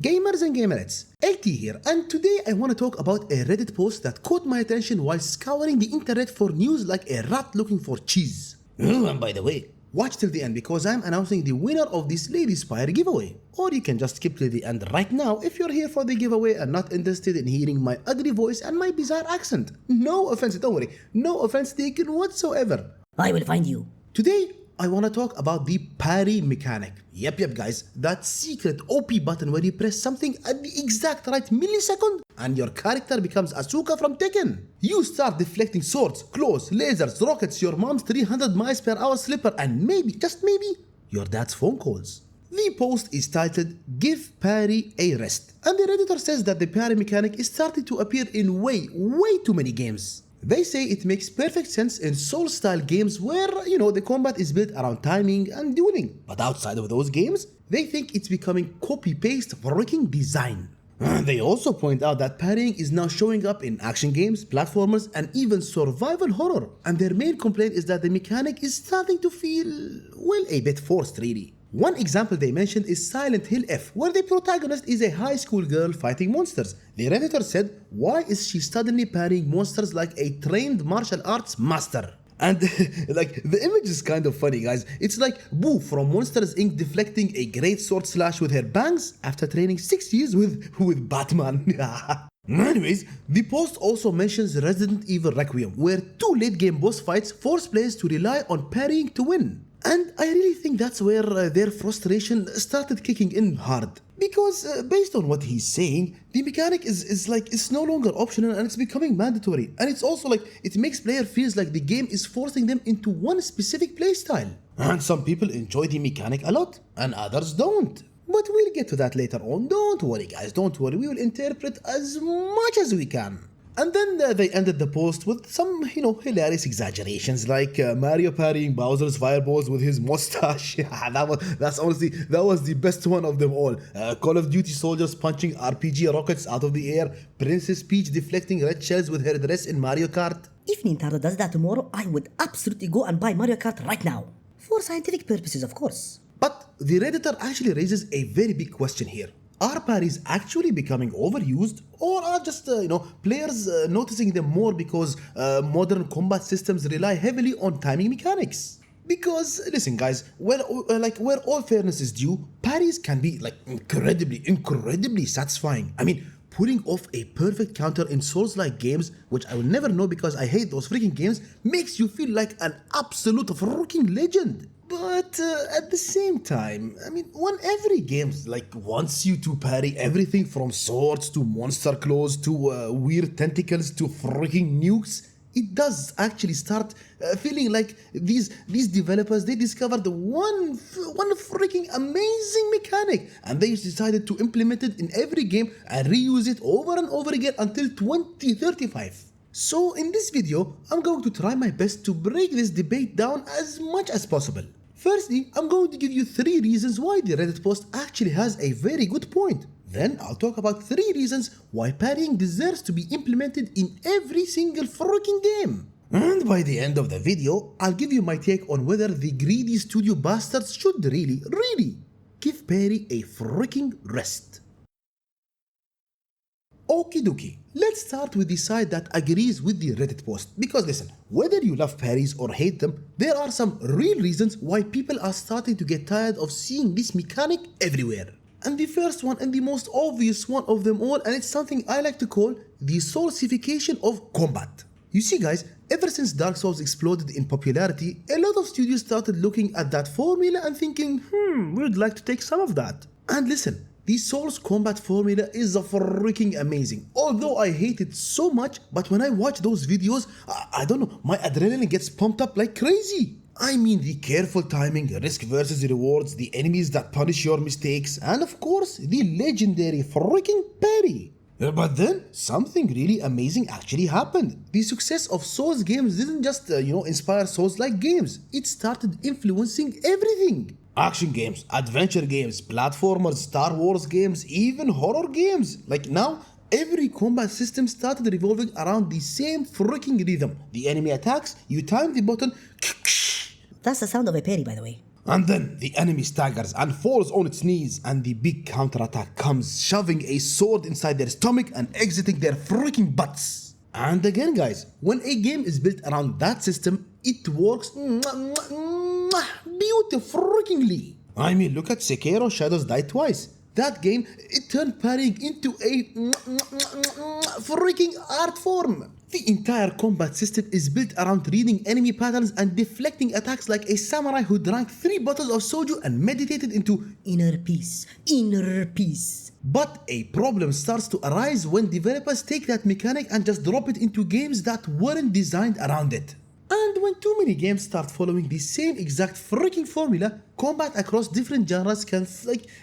Gamers and gamerettes, LT here, and today I want to talk about a Reddit post that caught my attention while scouring the internet for news like a rat looking for cheese. And by the way, watch till the end because I'm announcing the winner of the Slay the Spire giveaway. Or you can just skip to the end right now if you're here for the giveaway and not interested in hearing my ugly voice and my bizarre accent. No offense, don't worry, no offense taken whatsoever. I will find you. Today, I want to talk about the parry mechanic. Yep guys, that secret OP button where you press something at the exact right millisecond and your character becomes Asuka from Tekken. You start deflecting swords, claws, lasers, rockets, your mom's 300 miles per hour slipper and maybe, just maybe, your dad's phone calls. The post is titled, Give Parry a Rest, and the Redditor says that the parry mechanic is starting to appear in way too many games. They say it makes perfect sense in Soul-style games where, the combat is built around timing and dueling. But outside of those games, they think it's becoming copy-paste freaking design. They also point out that parrying is now showing up in action games, platformers, and even survival horror. And their main complaint is that the mechanic is starting to feel, well, a bit forced really. One example they mentioned is Silent Hill F, where the protagonist is a high school girl fighting monsters. The Redditor said, why is she suddenly parrying monsters like a trained martial arts master? And the image is kind of funny, guys. It's like Boo from Monsters Inc. deflecting a great sword slash with her bangs after training 6 years with Batman. Anyways, the post also mentions Resident Evil Requiem, where 2 late game boss fights force players to rely on parrying to win. And I really think that's where their frustration started kicking in hard. Because based on what he's saying, the mechanic is no longer optional and it's becoming mandatory. And it's also like, it makes player feels like the game is forcing them into one specific playstyle. And some people enjoy the mechanic a lot, and others don't. But we'll get to that later on, don't worry guys, don't worry, we will interpret as much as we can. And then they ended the post with some, hilarious exaggerations like Mario parrying Bowser's fireballs with his mustache. that was the best one of them all. Call of Duty soldiers punching RPG rockets out of the air. Princess Peach deflecting red shells with her dress in Mario Kart. If Nintendo does that tomorrow, I would absolutely go and buy Mario Kart right now. For scientific purposes, of course. But the Redditor actually raises a very big question here. Are parries actually becoming overused, or are just players noticing them more because modern combat systems rely heavily on timing mechanics? Because listen guys, where all fairness is due, parries can be incredibly satisfying. I mean, pulling off a perfect counter in Souls-like games, which I will never know because I hate those freaking games, makes you feel like an absolute freaking legend. But at the same time, I mean, when every game wants you to parry everything from swords to monster claws to weird tentacles to freaking nukes, it does actually start feeling like these developers, they discovered one freaking amazing mechanic and they decided to implement it in every game and reuse it over and over again until 2035. So in this video, I'm going to try my best to break this debate down as much as possible. Firstly, I'm going to give you 3 reasons why the Reddit post actually has a very good point. Then I'll talk about 3 reasons why parrying deserves to be implemented in every single freaking game. And by the end of the video, I'll give you my take on whether the greedy studio bastards should really give Parry a freaking rest. Okie dokie, let's start with the side that agrees with the Reddit post. Because listen, whether you love parries or hate them, there are some real reasons why people are starting to get tired of seeing this mechanic everywhere. And the first one and the most obvious one of them all, and it's something I like to call the soulsification of combat. You see guys, ever since Dark Souls exploded in popularity, a lot of studios started looking at that formula and thinking, we'd like to take some of that. And listen, the Souls combat formula is freaking amazing. Although I hate it so much, but when I watch those videos, I don't know, my adrenaline gets pumped up like crazy. I mean the careful timing, risk versus rewards, the enemies that punish your mistakes, and of course, the legendary freaking parry. But then, something really amazing actually happened. The success of Souls games didn't just, inspire Souls-like games. It started influencing everything. Action games, adventure games, platformers, Star Wars games, even horror games. Like now, every combat system started revolving around the same freaking rhythm. The enemy attacks, you time the button. That's the sound of a parry, by the way. And then the enemy staggers and falls on its knees, and the big counterattack comes, shoving a sword inside their stomach and exiting their freaking butts. And again, guys, when a game is built around that system, it works beautifully. I mean, look at Sekiro Shadows Die Twice. That game, it turned parrying into a freaking art form. The entire combat system is built around reading enemy patterns and deflecting attacks like a samurai who drank 3 bottles of soju and meditated into Inner peace, inner peace. But a problem starts to arise when developers take that mechanic and just drop it into games that weren't designed around it. And when too many games start following the same exact freaking formula, combat across different genres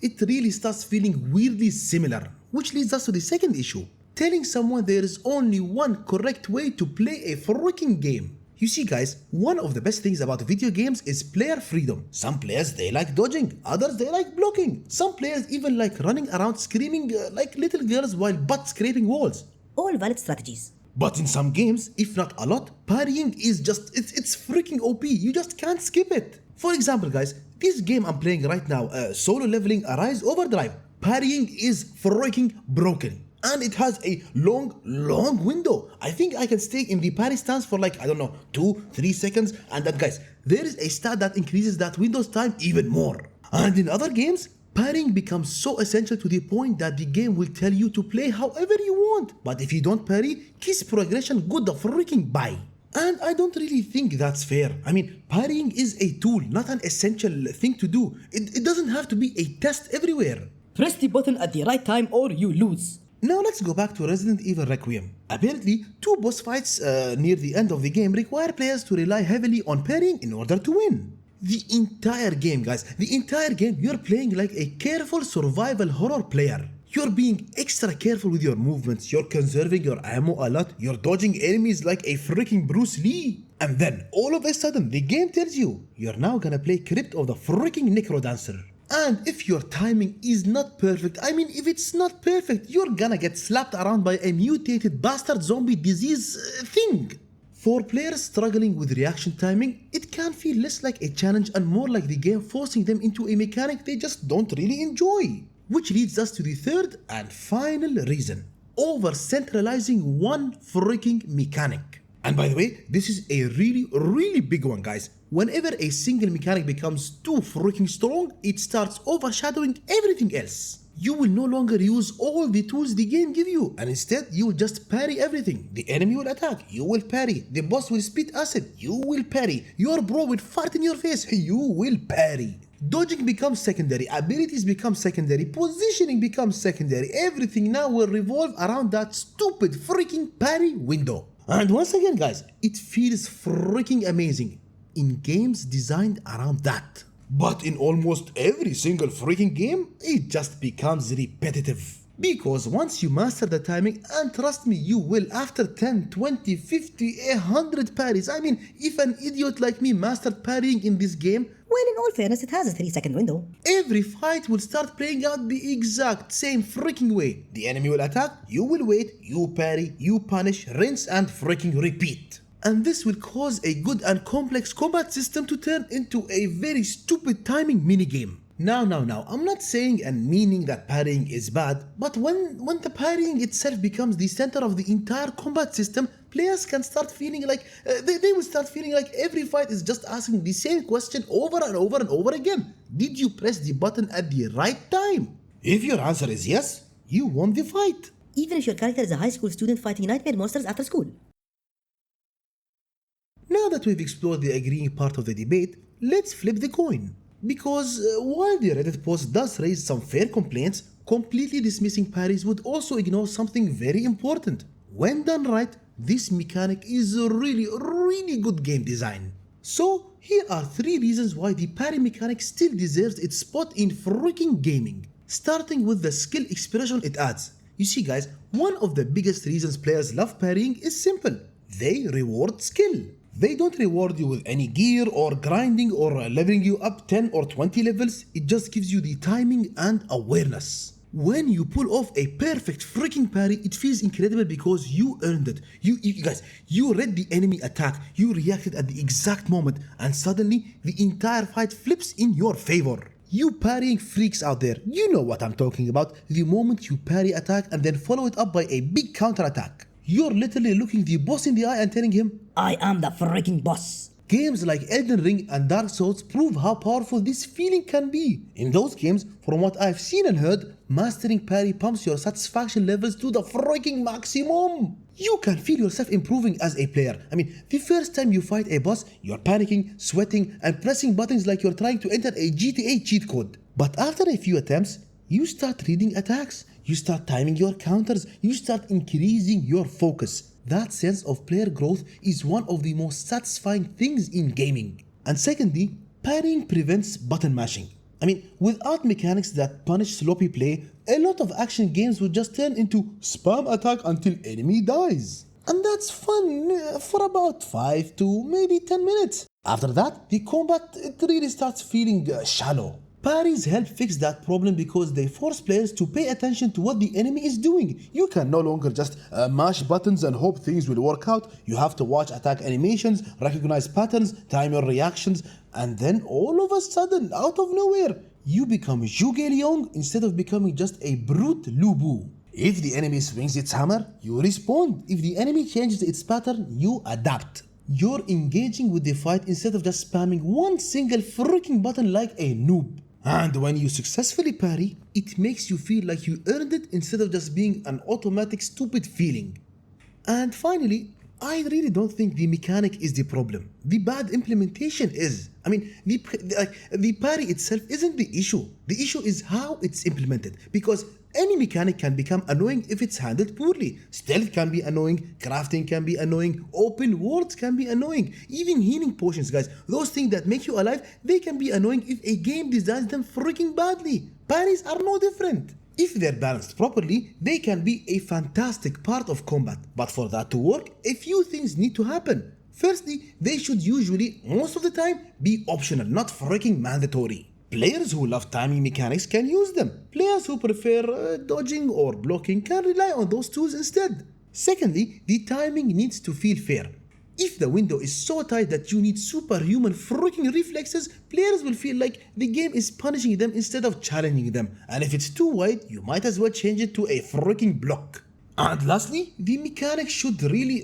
it really starts feeling weirdly similar. Which leads us to the second issue. Telling someone there is only one correct way to play a freaking game. You see guys, one of the best things about video games is player freedom. Some players they like dodging, others they like blocking. Some players even like running around screaming like little girls while butt scraping walls. All valid strategies. But in some games, if not a lot, parrying is just, it's freaking OP, you just can't skip it. For example guys, this game I'm playing right now, solo leveling Arise Overdrive, parrying is freaking broken. And it has a long window. I think I can stay in the parry stance for like, I don't know, 2-3 seconds. And then guys, there is a stat that increases that window's time even more. And in other games, parrying becomes so essential to the point that the game will tell you to play however you want. But if you don't parry, kiss progression good the freaking bye. And I don't really think that's fair. I mean, parrying is a tool, not an essential thing to do. It doesn't have to be a test everywhere. Press the button at the right time or you lose. Now let's go back to Resident Evil Requiem. Apparently, 2 boss fights near the end of the game require players to rely heavily on parrying in order to win. The entire game, guys, the entire game, you're playing like a careful survival horror player. You're being extra careful with your movements, you're conserving your ammo a lot, you're dodging enemies like a freaking Bruce Lee. And then, all of a sudden, the game tells you, you're now gonna play Crypt of the freaking Necrodancer. And if your timing is not perfect, I mean if it's not perfect, you're gonna get slapped around by a mutated bastard zombie disease thing. For players struggling with reaction timing, it can feel less like a challenge and more like the game forcing them into a mechanic they just don't really enjoy. Which leads us to the third and final reason. Over-centralizing one freaking mechanic. And by the way, this is a really big one guys. Whenever a single mechanic becomes too freaking strong, it starts overshadowing everything else. You will no longer use all the tools the game give you, and instead you will just parry everything. The enemy will attack, you will parry. The boss will spit acid, you will parry. Your bro will fart in your face, you will parry. Dodging becomes secondary, abilities become secondary, positioning becomes secondary. Everything now will revolve around that stupid freaking parry window. And once again guys, it feels freaking amazing in games designed around that. But in almost every single freaking game, it just becomes repetitive. Because once you master the timing, and trust me, you will after 10, 20, 50, 100 parries. I mean, if an idiot like me mastered parrying in this game, Well, in all fairness, it has a 3-second window. every fight will start playing out the exact same freaking way. The enemy will attack, you will wait, you parry, you punish, rinse and freaking repeat. And this will cause a good and complex combat system to turn into a very stupid timing minigame. Now, I'm not saying and meaning that parrying is bad, but when the parrying itself becomes the center of the entire combat system, players can start feeling like, they will start feeling like every fight is just asking the same question over and over and over again. Did you press the button at the right time? If your answer is yes, you won the fight. Even if your character is a high school student fighting nightmare monsters after school. Now that we've explored the agreeing part of the debate, let's flip the coin. Because while the Reddit post does raise some fair complaints, completely dismissing parries would also ignore something very important. When done right, this mechanic is a really good game design. So here are 3 reasons why the parry mechanic still deserves its spot in freaking gaming. Starting with the skill expression it adds. You see guys, one of the biggest reasons players love parrying is simple. They reward skill. They don't reward you with any gear or grinding or leveling you up 10 or 20 levels, it just gives you the timing and awareness. When you pull off a perfect freaking parry, it feels incredible because you earned it. You guys, you read the enemy attack, you reacted at the exact moment, and suddenly the entire fight flips in your favor. You parrying freaks out there, you know what I'm talking about. The moment you parry attack and then follow it up by a big counter attack. You're literally looking the boss in the eye and telling him, I am the freaking boss. Games like Elden Ring and Dark Souls prove how powerful this feeling can be. In those games, from what I've seen and heard, mastering parry pumps your satisfaction levels to the freaking maximum. You can feel yourself improving as a player. I mean, the first time you fight a boss, you're panicking, sweating, and pressing buttons like you're trying to enter a GTA cheat code. But after a few attempts, you start reading attacks, you start timing your counters, you start increasing your focus. That sense of player growth is one of the most satisfying things in gaming. And secondly, parrying prevents button mashing. I mean, without mechanics that punish sloppy play, a lot of action games would just turn into spam attack until enemy dies. And that's fun for about 5 to maybe 10 minutes. After that, the combat really starts feeling shallow. Parries help fix that problem because they force players to pay attention to what the enemy is doing. You can no longer just mash buttons and hope things will work out. You have to watch attack animations, recognize patterns, time your reactions, and then all of a sudden, out of nowhere, you become Zhuge Liang instead of becoming just a brute Lu Bu. If the enemy swings its hammer, you respond. If the enemy changes its pattern, you adapt. You're engaging with the fight instead of just spamming one single freaking button like a noob. And when you successfully parry, it makes you feel like you earned it instead of just being an automatic stupid feeling. And finally, I really don't think the mechanic is the problem. The bad implementation is. I mean, the parry itself isn't the issue. The issue is how it's implemented. Because any mechanic can become annoying if it's handled poorly. Stealth can be annoying, crafting can be annoying, open worlds can be annoying. Even healing potions, guys, those things that make you alive, they can be annoying if a game designs them freaking badly. Parries are no different. If they're balanced properly, they can be a fantastic part of combat. But for that to work, a few things need to happen. Firstly, they should usually, most of the time, be optional, not freaking mandatory. Players who love timing mechanics can use them. Players who prefer dodging or blocking can rely on those tools instead. Secondly, the timing needs to feel fair. If the window is so tight that you need superhuman freaking reflexes, players will feel like the game is punishing them instead of challenging them. And if it's too wide, you might as well change it to a freaking block. And lastly, the mechanics should really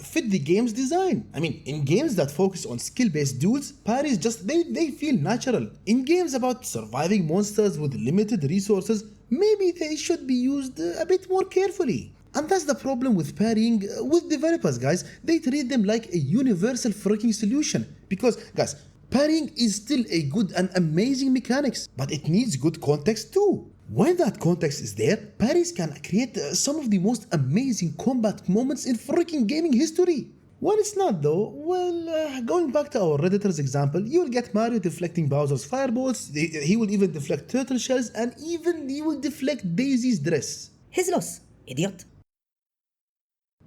fit the game's design. I mean, in games that focus on skill-based duels, parries just, they feel natural. In games about surviving monsters with limited resources, maybe they should be used a bit more carefully. And that's the problem with parrying with developers, guys. They treat them like a universal freaking solution. Because, guys, parrying is still a good and amazing mechanics, but it needs good context too. When that context is there, parries can create some of the most amazing combat moments in freaking gaming history. When it's not though, well, going back to our Redditor's example, you'll get Mario deflecting Bowser's fireballs, he will even deflect turtle shells, and even he will deflect Daisy's dress. His loss, idiot.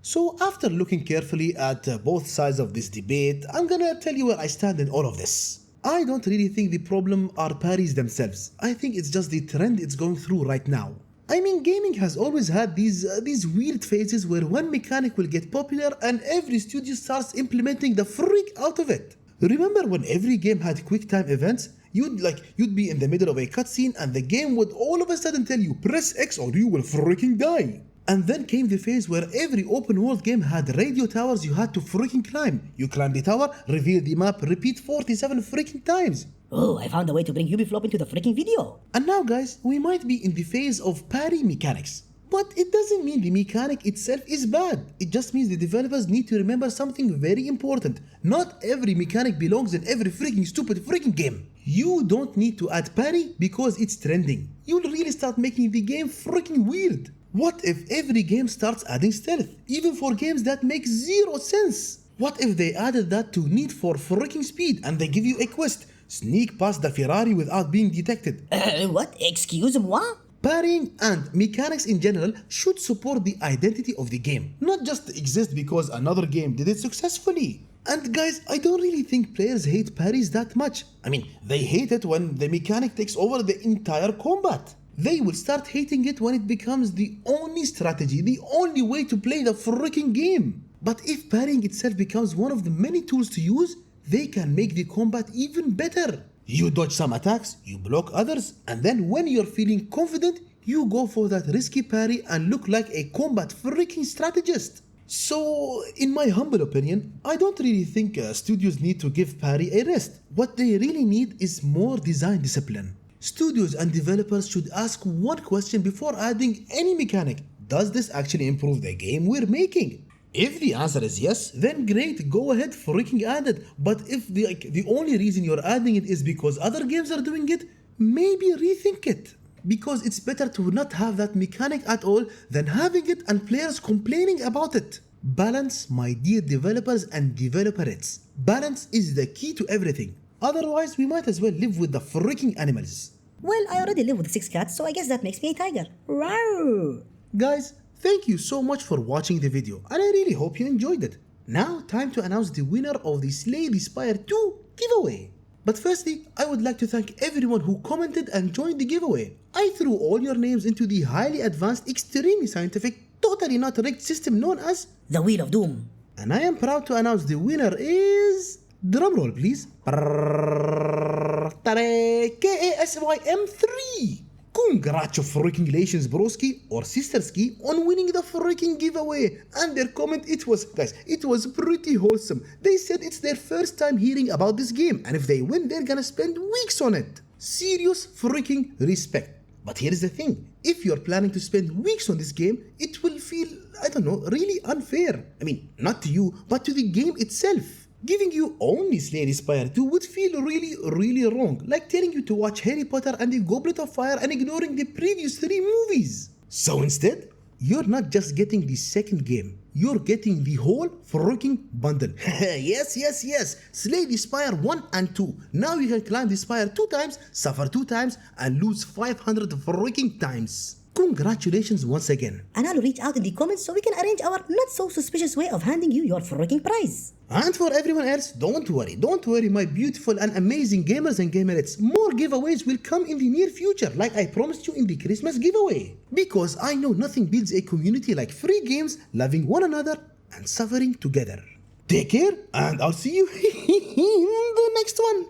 So after looking carefully at both sides of this debate, I'm gonna tell you where I stand in all of this. I don't really think the problem are parries themselves. I think it's just the trend it's going through right now. I mean, gaming has always had these weird phases where one mechanic will get popular and every studio starts implementing the freak out of it. Remember when every game had quick time events? You'd be in the middle of a cutscene and the game would all of a sudden tell you press X or you will freaking die. And then came the phase where every open world game had radio towers you had to freaking climb. You climb the tower, reveal the map, repeat 47 freaking times. Oh, I found a way to bring Ubiflop into the freaking video. And now guys, we might be in the phase of parry mechanics. But it doesn't mean the mechanic itself is bad. It just means the developers need to remember something very important. Not every mechanic belongs in every freaking stupid freaking game. You don't need to add parry because it's trending. You'll really start making the game freaking weird. What if every game starts adding stealth, even for games that make zero sense? What if they added that to Need for freaking Speed and they give you a quest, sneak past the Ferrari without being detected? What? Excuse moi? Parrying and mechanics in general should support the identity of the game, not just exist because another game did it successfully. And guys, I don't really think players hate parries that much. I mean, they hate it when the mechanic takes over the entire combat. They will start hating it when it becomes the only strategy, the only way to play the freaking game. But if parrying itself becomes one of the many tools to use, they can make the combat even better. You dodge some attacks, you block others, and then when you're feeling confident, you go for that risky parry and look like a combat freaking strategist. So, in my humble opinion, I don't really think studios need to give Parry a rest. What they really need is more design discipline. Studios and developers should ask one question before adding any mechanic. Does this actually improve the game we're making? If the answer is yes, then great, go ahead, freaking add it. But if the only reason you're adding it is because other games are doing it, maybe rethink it. Because it's better to not have that mechanic at all than having it and players complaining about it. Balance, my dear developers and developerettes. Balance is the key to everything. Otherwise, we might as well live with the freaking animals. Well, I already live with 6 cats, so I guess that makes me a tiger. Rawr! Guys, thank you so much for watching the video, and I really hope you enjoyed it. Now, time to announce the winner of the Slay the Spire 2 giveaway. But firstly, I would like to thank everyone who commented and joined the giveaway. I threw all your names into the highly advanced, extremely scientific, totally not rigged system known as The Wheel of Doom. And I am proud to announce the winner is... Drumroll please. KASYM3. Congratulations broski or sisterski on winning the freaking giveaway. And their comment, it was pretty wholesome. They said it's their first time hearing about this game, and if they win, they're gonna spend weeks on it. Serious freaking respect. But here's the thing, if you're planning to spend weeks on this game, it will feel, I don't know, really unfair. I mean, not to you, but to the game itself. Giving you only Slay the Spire 2 would feel really wrong, like telling you to watch Harry Potter and the Goblet of Fire and ignoring the previous 3 movies. So instead, you're not just getting the second game, you're getting the whole freaking bundle. yes, Slay the Spire 1 and 2. Now you can climb the spire 2 times, suffer 2 times, and lose 500 freaking times. Congratulations once again. And I'll reach out in the comments so we can arrange our not so suspicious way of handing you your freaking prize. And for everyone else, don't worry my beautiful and amazing gamers and gamerettes. More giveaways will come in the near future, like I promised you in the Christmas giveaway. Because I know nothing builds a community like free games, loving one another and suffering together. Take care, and I'll see you in the next one.